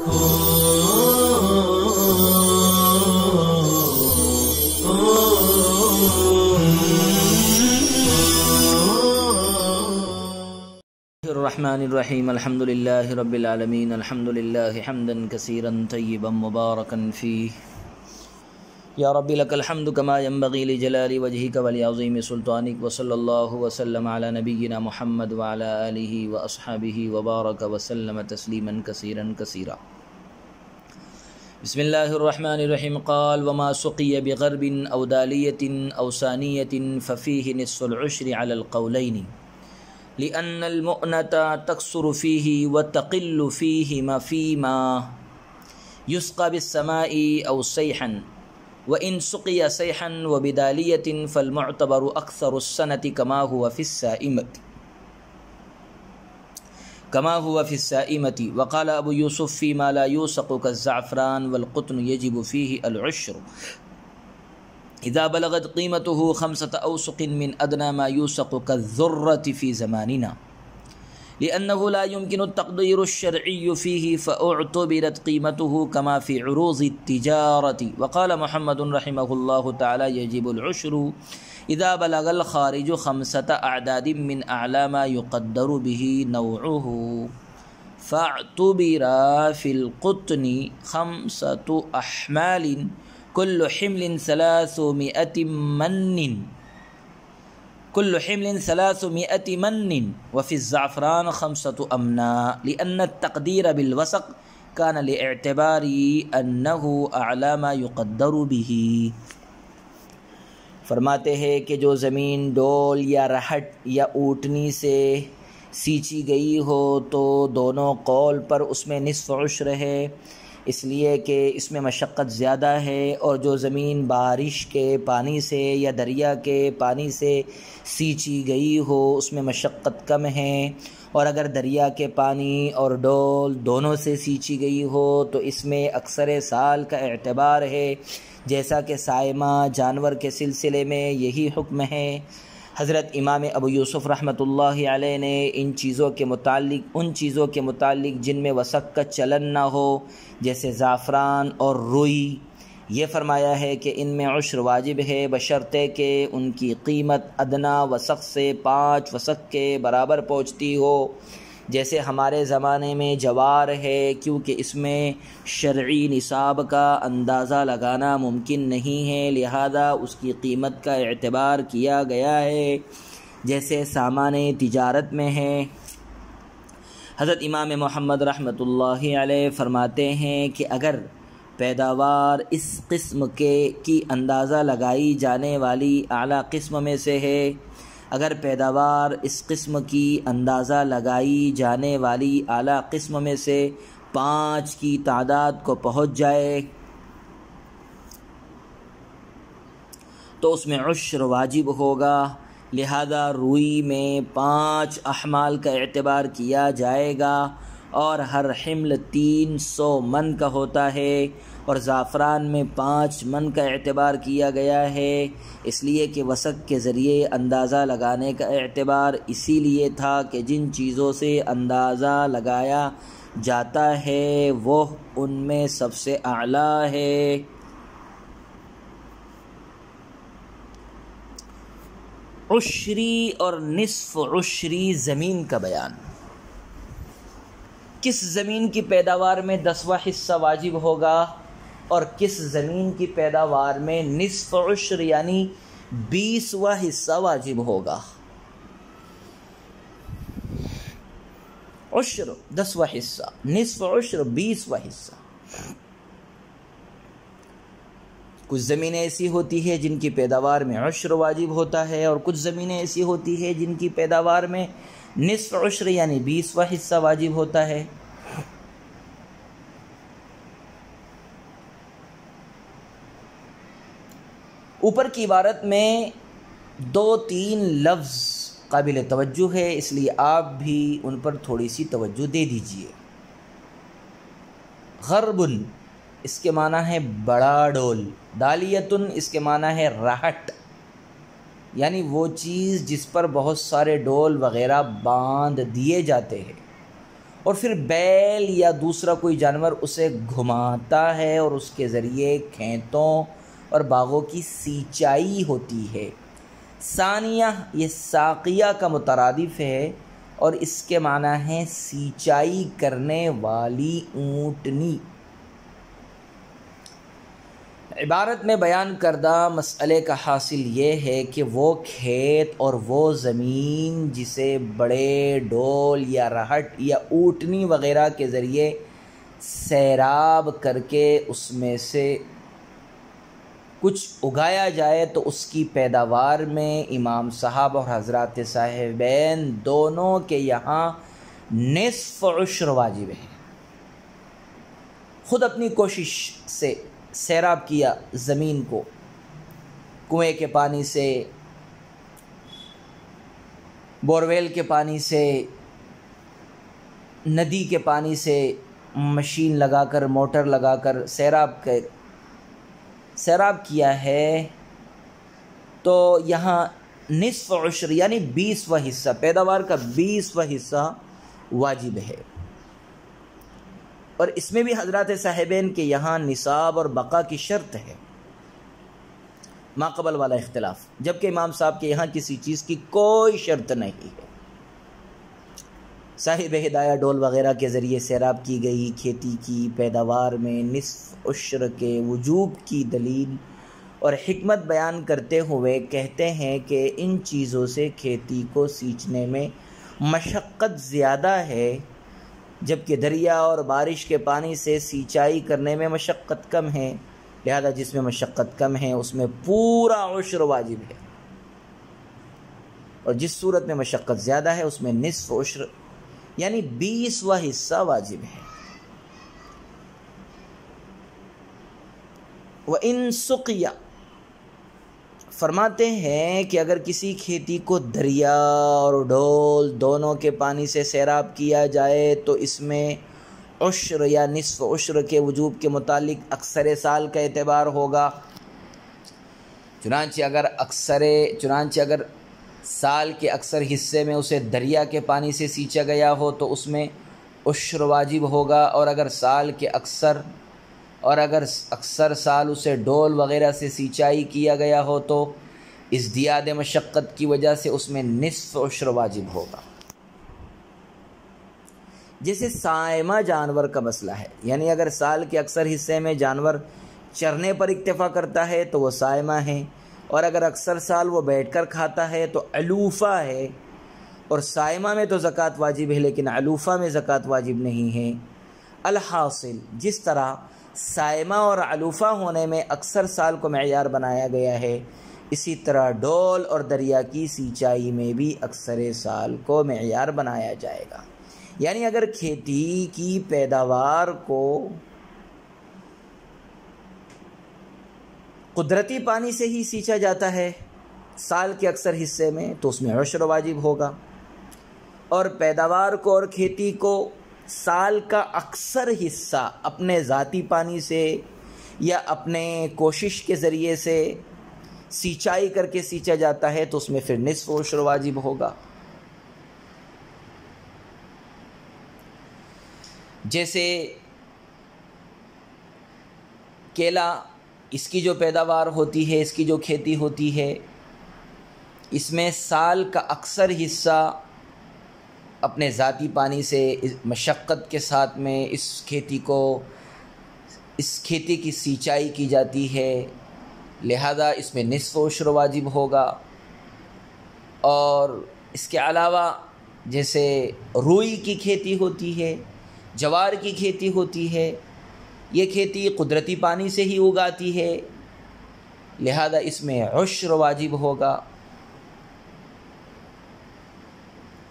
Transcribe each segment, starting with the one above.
الرحمن الرحیم الحمد للہ رب العالمین الحمد للہ حمدا کثیرا طیبا مبارکا فیہ یا رب لک الحمد کما ینبغی لجلال وجہک ولعظیم سلطانک وصلی اللہ وسلم علی نبینا محمد وعلی آلہ واصحابہ وبارک وسلم تسلیما کثیرا کثیرا. بسم اللہ الرحمن الرحیم. قال وما سقی بغرب او دالیۃ او ثانیۃ ففیہ نصف العشر علی القولین لأن المؤنة تكثر فيه وتقل فيه فيما يسقى بالسماء أو سيحا، وإن سقي سيحا وبدالية فالمعتبر أكثر السنة كما هو في السائمة. وقال أبو يوسف فيما لا يوسق كالزعفران والقطن يجب فيه العشر إذا بلغت قيمته 5 أوسق من أدنى ما يوسق كالذرة في زماننا، لأنه لا يمكن التقدير الشرعي فيه فاعتبرت قيمته كما في عروض التجارة. وقال محمد رحمه الله تعالى يجب العشر إذا بلغ الخارج 5 أعداد من أعلى ما يقدر به نوعه، فاعتبر في القطن 5 أحمال كل حمل 300 من وفي الزعفران 5 أمناء، لأن التقدير بالوسق كان لاعتبار أنه أعلى ما يقدر به. فرماتے ہیں کہ جو زمین ڈول یا رہٹ یا اونٹنی سے سینچی گئی ہو تو دونوں قول پر اس میں نصف عشر ہے، اس لیے کہ اس میں مشقت زیادہ ہے. اور جو زمین بارش کے پانی سے یا دریا کے پانی سے سینچی گئی ہو اس میں مشقت کم ہے، اور اگر دریا کے پانی اور ڈول دونوں سے سینچی گئی ہو تو اس میں اکثر سال کا اعتبار ہے، جیسا کہ سائمہ جانور کے سلسلے میں یہی حکم ہے. حضرت امام ابو یوسف رحمۃ اللہ علیہ نے ان چیزوں کے متعلق جن میں وسق کا چلن نہ ہو جیسے زعفران اور روئی، یہ فرمایا ہے کہ ان میں عشر واجب ہے بشرطے کہ ان کی قیمت ادنا وسق سے 5 وسق کے برابر پہنچتی ہو، جیسے ہمارے زمانے میں جوار ہے، کیونکہ اس میں شرعی نصاب کا اندازہ لگانا ممکن نہیں ہے، لہذا اس کی قیمت کا اعتبار کیا گیا ہے جیسے سامان تجارت میں ہے. حضرت امام محمد رحمۃ اللہ علیہ فرماتے ہیں کہ اگر پیداوار اس قسم کی اندازہ لگائی جانے والی اعلیٰ قسم میں سے ہے، اگر پیداوار اس قسم کی اندازہ لگائی جانے والی اعلیٰ قسم میں سے 5 کی تعداد کو پہنچ جائے تو اس میں عشر واجب ہوگا، لہذا روئی میں 5 احمال کا اعتبار کیا جائے گا اور ہر حمل 300 من کا ہوتا ہے، اور زعفران میں 5 من کا اعتبار کیا گیا ہے، اس لیے کہ وسق کے ذریعے اندازہ لگانے کا اعتبار اسی لیے تھا کہ جن چیزوں سے اندازہ لگایا جاتا ہے وہ ان میں سب سے اعلیٰ ہے. عشری اور نصف عشری زمین کا بیان. کس زمین کی پیداوار میں 10واں حصہ واجب ہوگا اور کس زمین کی پیداوار میں نصف عشر یعنی 20واں حصہ واجب ہوگا. عشر 10واں حصہ، نصف عشر 20واں حصہ. کچھ زمینیں ایسی ہوتی ہے جن کی پیداوار میں عشر واجب ہوتا ہے، اور کچھ زمینیں ایسی ہوتی ہے جن کی پیداوار میں نصف عشر یعنی 20واں حصہ واجب ہوتا ہے. اوپر کی عبارت میں 2-3 لفظ قابل توجہ ہے، اس لیے آپ بھی ان پر تھوڑی سی توجہ دے دیجئے. غربن اس کے معنی ہے بڑا ڈول، دالیتن اس کے معنی ہے راہٹ، یعنی وہ چیز جس پر بہت سارے ڈول وغیرہ باندھ دیے جاتے ہیں، اور پھر بیل یا دوسرا کوئی جانور اسے گھماتا ہے اور اس کے ذریعے کھیتوں اور باغوں کی سینچائی ہوتی ہے۔ ثانیہ یہ ساقیہ کا مترادف ہے اور اس کے معنی ہے سینچائی کرنے والی اونٹنی۔ عبارت میں بیان کردہ مسئلے کا حاصل یہ ہے کہ وہ کھیت اور وہ زمین جسے بڑے ڈول یا رہٹ یا اونٹنی وغیرہ کے ذریعے سیراب کر کے اس میں سے کچھ اگایا جائے تو اس کی پیداوار میں امام صاحب اور حضرات صاحبین دونوں کے یہاں نصف عشر واجب ہے۔ خود اپنی کوشش سے سیراب کیا زمین کو، کنویں کے پانی سے، بورویل کے پانی سے، ندی کے پانی سے، مشین لگا کر موٹر لگا کر سیراب کیا ہے تو یہاں نصف عشر یعنی 20واں حصہ، پیداوار کا 20واں حصہ واجب ہے۔ اور اس میں بھی حضرات صاحبین کے یہاں نصاب اور بقا کی شرط ہے، ما قبل والا اختلاف، جبکہ امام صاحب کے یہاں کسی چیز کی کوئی شرط نہیں ہے۔ صاحب ہدایہ ڈول وغیرہ کے ذریعے سیراب کی گئی کھیتی کی پیداوار میں نصف عشر کے وجوب کی دلیل اور حکمت بیان کرتے ہوئے کہتے ہیں کہ ان چیزوں سے کھیتی کو سینچنے میں مشقت زیادہ ہے، جبکہ دریا اور بارش کے پانی سے سینچائی کرنے میں مشقت کم ہے، لہذا جس میں مشقت کم ہے اس میں پورا عشر واجب ہے، اور جس صورت میں مشقت زیادہ ہے اس میں نصف عشر یعنی 20واں حصہ واجب ہے۔ وَإِن سُقِيَ فرماتے ہیں کہ اگر کسی کھیتی کو دریا اور ڈول دونوں کے پانی سے سیراب کیا جائے تو اس میں عشر یا نصف عشر کے وجوب کے متعلق اکثر سال کا اعتبار ہوگا۔ چنانچہ اگر سال کے اکثر حصے میں اسے دریا کے پانی سے سینچا گیا ہو تو اس میں عشر واجب ہوگا، اور اگر اکثر سال اسے ڈول وغیرہ سے سینچائی کیا گیا ہو تو ازدیاد مشقت کی وجہ سے اس میں نصف عشر واجب ہوگا۔ جیسے سائمہ جانور کا مسئلہ ہے، یعنی اگر سال کے اکثر حصے میں جانور چرنے پر اکتفا کرتا ہے تو وہ سائمہ ہے، اور اگر اکثر سال وہ بیٹھ کر کھاتا ہے تو علوفہ ہے، اور سائمہ میں تو زکوٰۃ واجب ہے لیکن علوفہ میں زکوٰۃ واجب نہیں ہے۔ الحاصل جس طرح سائمہ اور علوفہ ہونے میں اکثر سال کو معیار بنایا گیا ہے، اسی طرح ڈول اور دریا کی سینچائی میں بھی اکثر سال کو معیار بنایا جائے گا۔ یعنی اگر کھیتی کی پیداوار کو قدرتی پانی سے ہی سینچا جاتا ہے سال کے اکثر حصے میں تو اس میں عشر واجب ہوگا، اور پیداوار کو اور کھیتی کو سال کا اکثر حصہ اپنے ذاتی پانی سے یا اپنے کوشش کے ذریعے سے سینچائی کر کے سینچا جاتا ہے تو اس میں پھر نصف عشر واجب ہوگا۔ جیسے کیلا، اس کی جو پیداوار ہوتی ہے، اس کی جو کھیتی ہوتی ہے، اس میں سال کا اکثر حصہ اپنے ذاتی پانی سے مشقت کے ساتھ میں اس کھیتی کی سینچائی کی جاتی ہے، لہذا اس میں نصف عشر واجب ہوگا۔ اور اس کے علاوہ جیسے روئی کی کھیتی ہوتی ہے، جوار کی کھیتی ہوتی ہے، یہ کھیتی قدرتی پانی سے ہی اگاتی ہے، لہذا اس میں عشر واجب ہوگا۔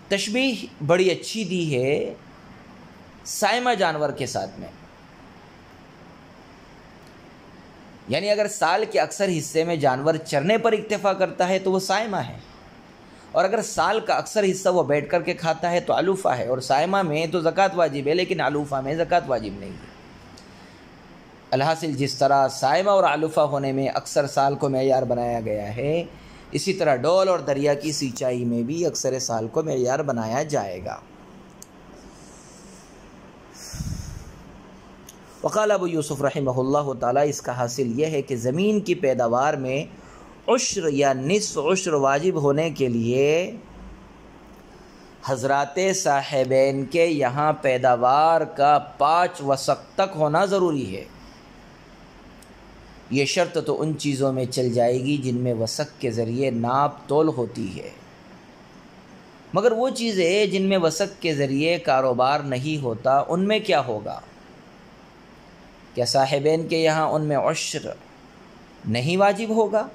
تشبیہ بڑی اچھی دی ہے سائمہ جانور کے ساتھ میں، یعنی اگر سال کے اکثر حصے میں جانور چرنے پر اکتفا کرتا ہے تو وہ سائمہ ہے، اور اگر سال کا اکثر حصہ وہ بیٹھ کر کے کھاتا ہے تو علوفہ ہے، اور سائمہ میں تو زکوٰۃ واجب ہے لیکن علوفہ میں زکوٰۃ واجب نہیں ہے۔ الحاصل جس طرح سائمہ اور علوفہ ہونے میں اکثر سال کو معیار بنایا گیا ہے، اسی طرح ڈول اور دریا کی سینچائی میں بھی اکثر سال کو معیار بنایا جائے گا۔ وقال ابو یوسف رحمہ اللہ تعالیٰ، اس کا حاصل یہ ہے کہ زمین کی پیداوار میں عشر یا نصف عشر واجب ہونے کے لیے حضرات صاحبین کے یہاں پیداوار کا 5 وسق تک ہونا ضروری ہے۔ یہ شرط تو ان چیزوں میں چل جائے گی جن میں وسق کے ذریعے ناپ تول ہوتی ہے، مگر وہ چیزیں جن میں وسق کے ذریعے کاروبار نہیں ہوتا ان میں کیا ہوگا؟ کیا صاحبین کے یہاں ان میں عشر نہیں واجب ہوگا؟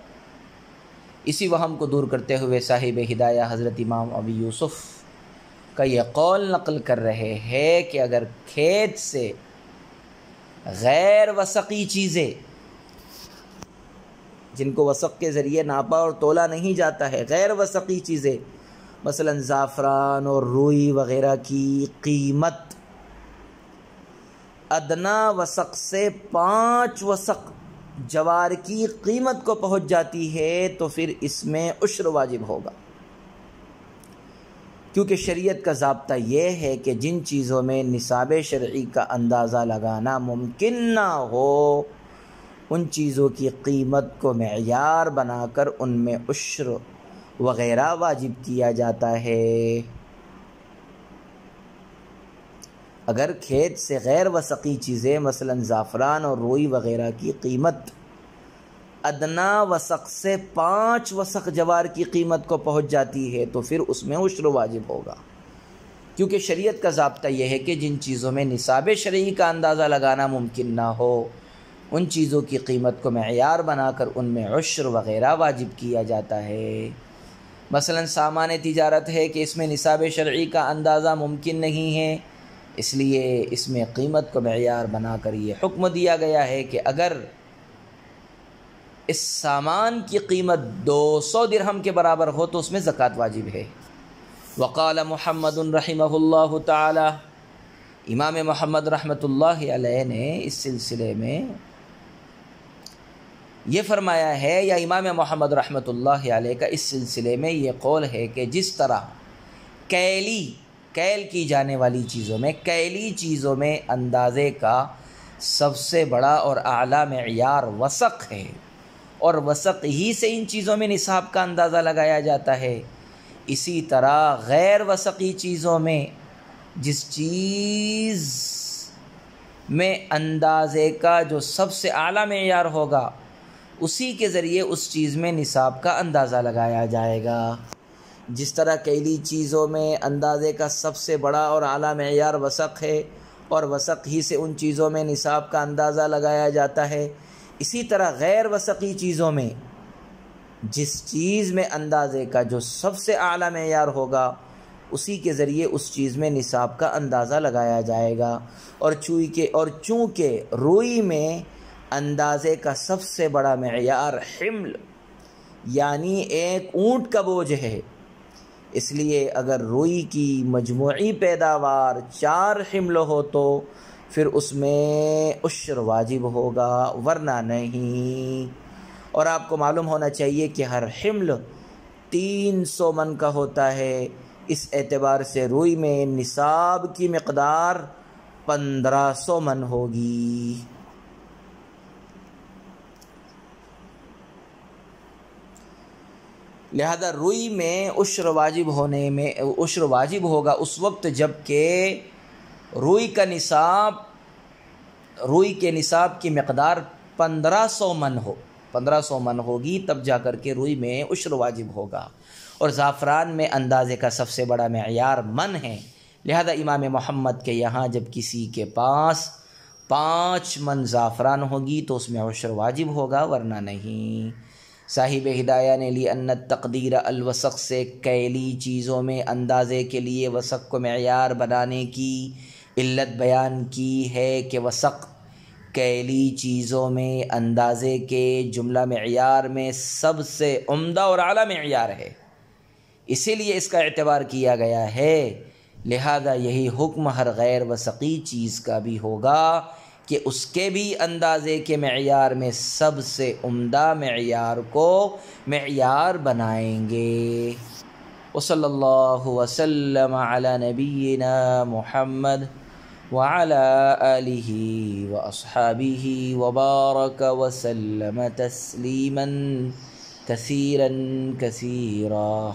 اسی وہم کو دور کرتے ہوئے صاحب ہدایہ حضرت امام ابی یوسف کا یہ قول نقل کر رہے ہیں کہ اگر کھیت سے غیر وسقی چیزیں جن کو وسق کے ذریعے ناپا اور تولا نہیں جاتا ہے، غیر وسقی چیزیں مثلا زعفران اور روئی وغیرہ کی قیمت ادنا وسق سے 5 وسق جوار کی قیمت کو پہنچ جاتی ہے تو پھر اس میں عشر واجب ہوگا، کیونکہ شریعت کا ضابطہ یہ ہے کہ جن چیزوں میں نصاب شرعی کا اندازہ لگانا ممکن نہ ہو ان چیزوں کی قیمت کو معیار بنا کر ان میں عشر وغیرہ واجب کیا جاتا ہے۔ اگر کھیت سے غیر وسقی چیزیں مثلا زعفران اور روئی وغیرہ کی قیمت ادنا وسق سے 5 وسق جوار کی قیمت کو پہنچ جاتی ہے تو پھر اس میں عشر واجب ہوگا، کیونکہ شریعت کا ضابطہ یہ ہے کہ جن چیزوں میں نصاب شرعی کا اندازہ لگانا ممکن نہ ہو ان چیزوں کی قیمت کو معیار بنا کر ان میں عشر وغیرہ واجب کیا جاتا ہے۔ مثلا سامان تجارت ہے کہ اس میں نصاب شرعی کا اندازہ ممکن نہیں ہے، اس لیے اس میں قیمت کو معیار بنا کر یہ حکم دیا گیا ہے کہ اگر اس سامان کی قیمت 200 درہم کے برابر ہو تو اس میں زکوٰۃ واجب ہے۔ وقال محمد رحمہ اللہ تعالی، امام محمد رحمۃ اللہ علیہ نے اس سلسلے میں یہ فرمایا ہے، یا امام محمد رحمۃ اللہ علیہ کا اس سلسلے میں یہ قول ہے کہ جس طرح کیل کی جانے والی چیزوں میں کیلی چیزوں میں اندازے کا سب سے بڑا اور اعلیٰ معیار وسق ہے اور وسق ہی سے ان چیزوں میں نصاب کا اندازہ لگایا جاتا ہے، اسی طرح غیر وسقی چیزوں میں جس چیز میں اندازے کا جو سب سے اعلیٰ معیار ہوگا اسی کے ذریعے اس چیز میں نصاب کا اندازہ لگایا جائے گا۔ جس طرح کیلی چیزوں میں اندازے کا سب سے بڑا اور اعلیٰ معیار وسق ہے اور وسق ہی سے ان چیزوں میں نصاب کا اندازہ لگایا جاتا ہے، اسی طرح غیر وسقی چیزوں میں جس چیز میں اندازے کا جو سب سے اعلیٰ معیار ہوگا اسی کے ذریعے اس چیز میں نصاب کا اندازہ لگایا جائے گا۔ اور چونکہ روئی میں اندازے کا سب سے بڑا معیار حمل یعنی ایک اونٹ کا بوجھ ہے، اس لیے اگر روئی کی مجموعی پیداوار 4 حمل ہو تو پھر اس میں عشر واجب ہوگا ورنہ نہیں۔ اور آپ کو معلوم ہونا چاہیے کہ ہر حمل 300 من کا ہوتا ہے، اس اعتبار سے روئی میں نصاب کی مقدار 1500 من ہوگی۔ لہذا روئی میں عشر واجب ہوگا اس وقت جب کہ روئی کے نصاب کی مقدار 1500 من ہوگی، تب جا کر کے روئی میں عشر واجب ہوگا۔ اور زعفران میں اندازے کا سب سے بڑا معیار من ہے، لہذا امام محمد کے یہاں جب کسی کے پاس 5 من زعفران ہوگی تو اس میں عشر واجب ہوگا ورنہ نہیں۔ صاحب ہدایہ نے لِأَنَّ التَّقْدِيرَ الْوَسَقِ سے کیلی چیزوں میں اندازے کے لیے وسق کو معیار بنانے کی علت بیان کی ہے کہ وسق کیلی چیزوں میں اندازے کے جملہ معیار میں سب سے عمدہ اور اعلیٰ معیار ہے، اسی لیے اس کا اعتبار کیا گیا ہے، لہذا یہی حکم ہر غیر وسقی چیز کا بھی ہوگا کہ اس کے بھی اندازے کے معیار میں سب سے عمدہ معیار کو معیار بنائیں گے۔ وصلی اللہ وسلم علی نبینا محمد وعلى آله وأصحابه وبارك وسلم تسليما كثيرا كثيرا.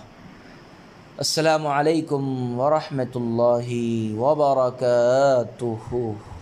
السلام علیکم ورحمۃ اللہ وبرکاتہ.